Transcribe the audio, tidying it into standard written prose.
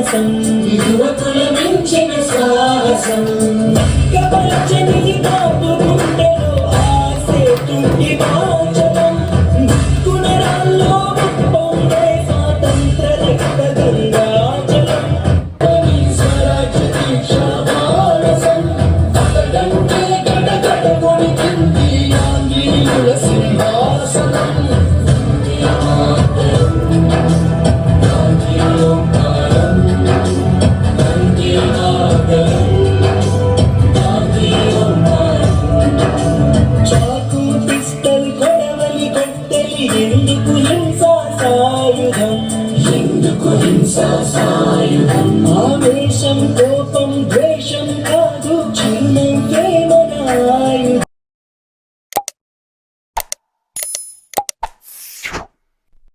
విశ్వాసం యువకుల మించిన సాహసం కవచని బాబు గుండెలో ఆసే తుంగి వాచనం గుణరాల్లో పొంగే స్వాతంత్ర రక్త గంగాచలం స్వరాజ్య దీక్షా మానసం అతడంటే గడగడ కొనికింది ఆంగ్లీయుల సింహాసనం ఎందుకు హింసా సాయుధం ఆవేశం